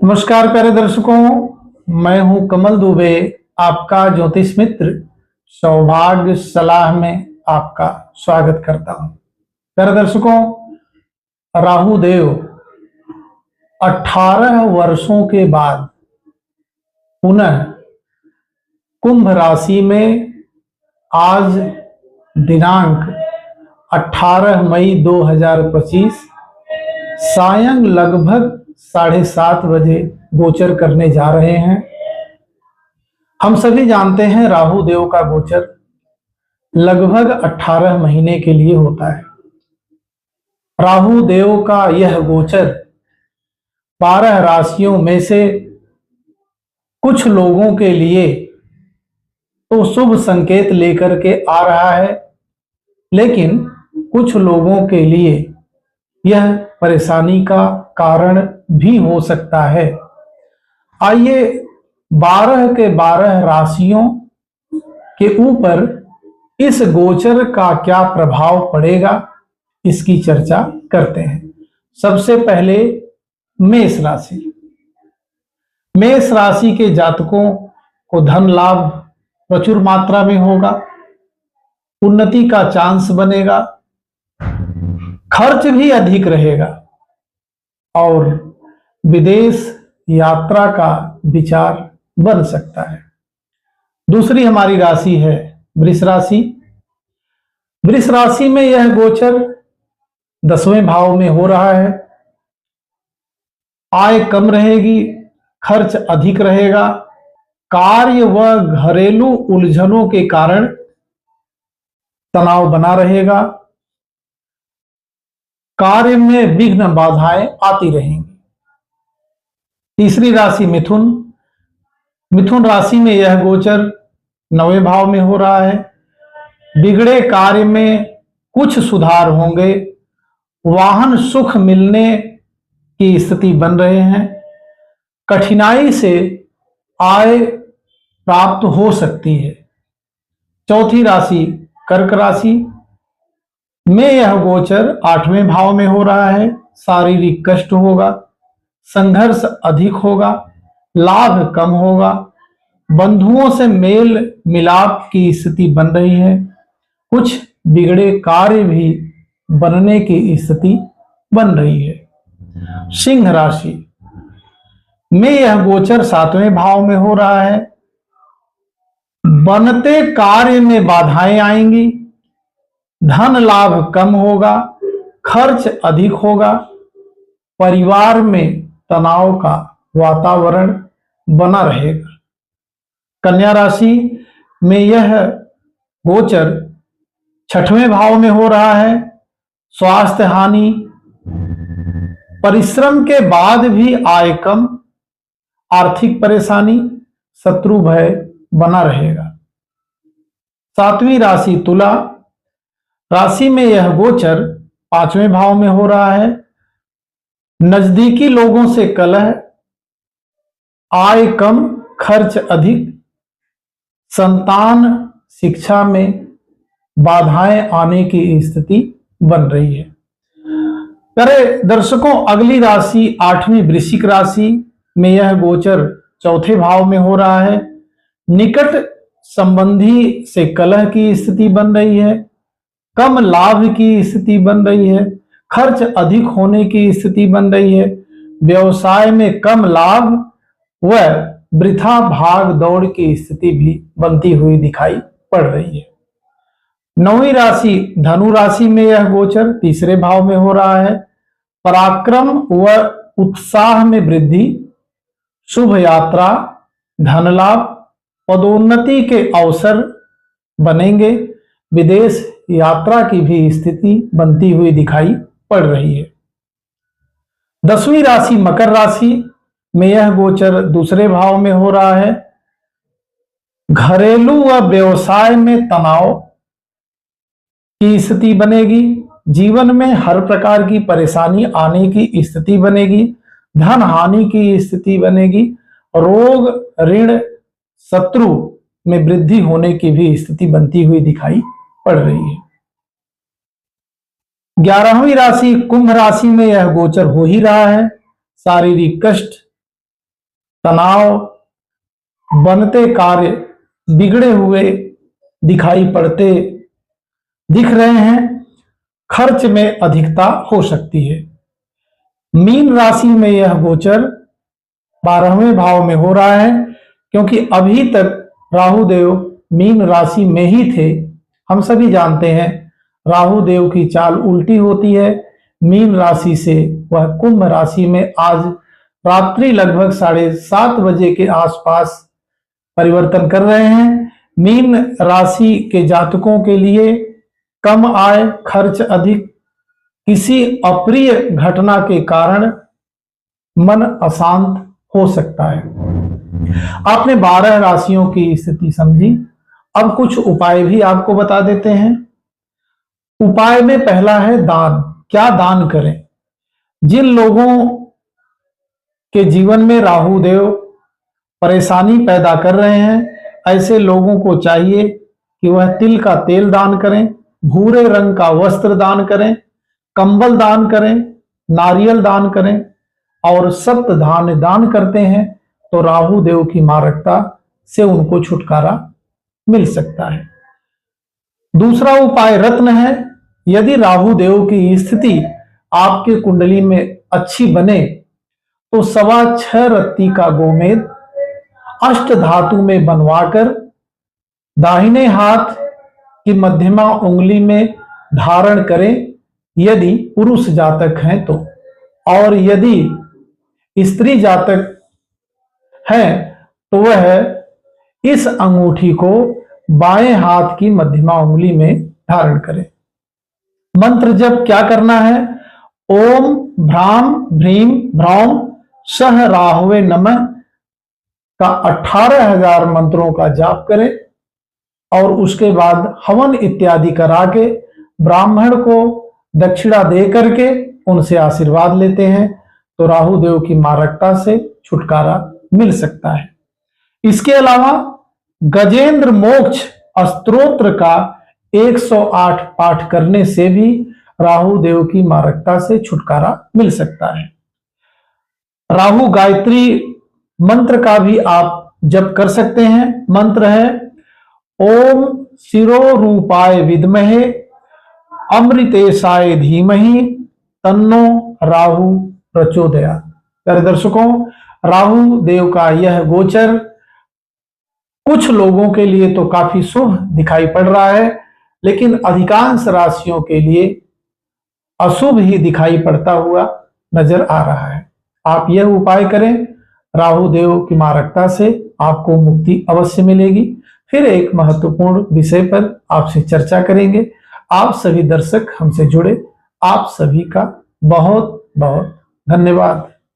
नमस्कार प्यारे दर्शकों, मैं हूं कमल दुबे, आपका ज्योतिष मित्र। सौभाग्य सलाह में आपका स्वागत करता हूं। प्यारे दर्शकों, राहु देव 18 वर्षों के बाद पुनः कुंभ राशि में आज दिनांक 18 मई 2025 सायं लगभग 7:30 बजे गोचर करने जा रहे हैं। हम सभी जानते हैं राहु देव का गोचर लगभग 18 महीने के लिए होता है। राहु देव का यह गोचर 12 राशियों में से कुछ लोगों के लिए तो शुभ संकेत लेकर के आ रहा है, लेकिन कुछ लोगों के लिए यह परेशानी का कारण भी हो सकता है। आइए 12 के 12 राशियों के ऊपर इस गोचर का क्या प्रभाव पड़ेगा, इसकी चर्चा करते हैं। सबसे पहले मेष राशि। मेष राशि के जातकों को धन लाभ प्रचुर मात्रा में होगा, उन्नति का चांस बनेगा, खर्च भी अधिक रहेगा और विदेश यात्रा का विचार बन सकता है। दूसरी हमारी राशि है वृष राशि। वृष राशि में यह गोचर 10वें भाव में हो रहा है। आय कम रहेगी, खर्च अधिक रहेगा, कार्य व घरेलू उलझनों के कारण तनाव बना रहेगा, कार्य में विघ्न बाधाएं आती रहेंगी। तीसरी राशि मिथुन। मिथुन राशि में यह गोचर 9वें भाव में हो रहा है। बिगड़े कार्य में कुछ सुधार होंगे, वाहन सुख मिलने की स्थिति बन रहे हैं, कठिनाई से आय प्राप्त हो सकती है। चौथी राशि कर्क राशि में यह गोचर 8वें भाव में हो रहा है। शारीरिक कष्ट होगा, संघर्ष अधिक होगा, लाभ कम होगा, बंधुओं से मेल मिलाप की स्थिति बन रही है, कुछ बिगड़े कार्य भी बनने की स्थिति बन रही है। सिंह राशि में यह गोचर 7वें भाव में हो रहा है। बनते कार्य में बाधाएं आएंगी, धन लाभ कम होगा, खर्च अधिक होगा, परिवार में तनाव का वातावरण बना रहेगा। कन्या राशि में यह गोचर 6वें भाव में हो रहा है। स्वास्थ्य हानि, परिश्रम के बाद भी आय कम, आर्थिक परेशानी, शत्रु भय बना रहेगा। 7वीं राशि तुला राशि में यह गोचर 5वें भाव में हो रहा है। नजदीकी लोगों से कलह, आय कम, खर्च अधिक, संतान शिक्षा में बाधाएं आने की स्थिति बन रही है। प्यारे दर्शकों, अगली राशि 8वीं वृश्चिक राशि में यह गोचर 4थे भाव में हो रहा है। निकट संबंधी से कलह की स्थिति बन रही है, कम लाभ की स्थिति बन रही है, खर्च अधिक होने की स्थिति बन रही है, व्यवसाय में कम लाभ व वृथा भाग दौड़ की स्थिति भी बनती हुई दिखाई पड़ रही है। 9वीं राशि धनु राशि में यह गोचर 3रे भाव में हो रहा है। पराक्रम व उत्साह में वृद्धि, शुभ यात्रा, धन लाभ, पदोन्नति के अवसर बनेंगे, विदेश यात्रा की भी स्थिति बनती हुई दिखाई पड़ रही है। 10वीं राशि मकर राशि में यह गोचर 2रे भाव में हो रहा है। घरेलू व व्यवसाय में तनाव की स्थिति बनेगी, जीवन में हर प्रकार की परेशानी आने की स्थिति बनेगी, धन हानि की स्थिति बनेगी, रोग ऋण शत्रु में वृद्धि होने की भी स्थिति बनती हुई दिखाई पड़ रही है। 11वीं राशि कुंभ राशि में यह गोचर हो ही रहा है। शारीरिक कष्ट, तनाव, बनते कार्य बिगड़े हुए दिखाई पड़ते दिख रहे हैं, खर्च में अधिकता हो सकती है। मीन राशि में यह गोचर 12वें भाव में हो रहा है, क्योंकि अभी तक राहु देव मीन राशि में ही थे। हम सभी जानते हैं राहु देव की चाल उल्टी होती है। मीन राशि से वह कुंभ राशि में आज रात्रि लगभग 7:30 बजे के आसपास परिवर्तन कर रहे हैं। मीन राशि के जातकों के लिए कम आय, खर्च अधिक, किसी अप्रिय घटना के कारण मन अशांत हो सकता है। आपने 12 राशियों की स्थिति समझी। अब कुछ उपाय भी आपको बता देते हैं। उपाय में पहला है दान। क्या दान करें? जिन लोगों के जीवन में राहु देव परेशानी पैदा कर रहे हैं, ऐसे लोगों को चाहिए कि वह तिल का तेल दान करें, भूरे रंग का वस्त्र दान करें, कंबल दान करें, नारियल दान करें और सप्त धान्य दान करते हैं तो राहु देव की मारकता से उनको छुटकारा मिल सकता है। दूसरा उपाय रत्न है। यदि राहु देव की स्थिति आपके कुंडली में अच्छी बने तो 6.25 रत्ती का गोमेद अष्ट धातु में बनवाकर दाहिने हाथ की मध्यमा उंगली में धारण करें यदि पुरुष जातक हैं तो, और यदि स्त्री जातक हैं तो वह इस अंगूठी को बाएं हाथ की मध्यमा उंगली में धारण करें। मंत्र जप क्या करना है? ओम भ्राम भ्रीम भ्रौम सह राहुवे नमः का 18,000 मंत्रों का जाप करें और उसके बाद हवन इत्यादि करा के ब्राह्मण को दक्षिणा दे करके उनसे आशीर्वाद लेते हैं तो राहु देव की मारकता से छुटकारा मिल सकता है। इसके अलावा गजेंद्र मोक्ष स्तोत्र का 108 पाठ करने से भी राहु देव की मारकता से छुटकारा मिल सकता है। राहु गायत्री मंत्र का भी आप जप कर सकते हैं। मंत्र है ओम शिरो रूपाय विद्महे अमृतेशाय धीमहि तन्नो राहु प्रचोदयात्। प्यारे दर्शकों, राहु देव का यह गोचर कुछ लोगों के लिए तो काफी शुभ दिखाई पड़ रहा है, लेकिन अधिकांश राशियों के लिए अशुभ ही दिखाई पड़ता हुआ नजर आ रहा है। आप यह उपाय करें, राहु देव की मारकता से आपको मुक्ति अवश्य मिलेगी। फिर एक महत्वपूर्ण विषय पर आपसे चर्चा करेंगे। आप सभी दर्शक हमसे जुड़े, आप सभी का बहुत बहुत धन्यवाद।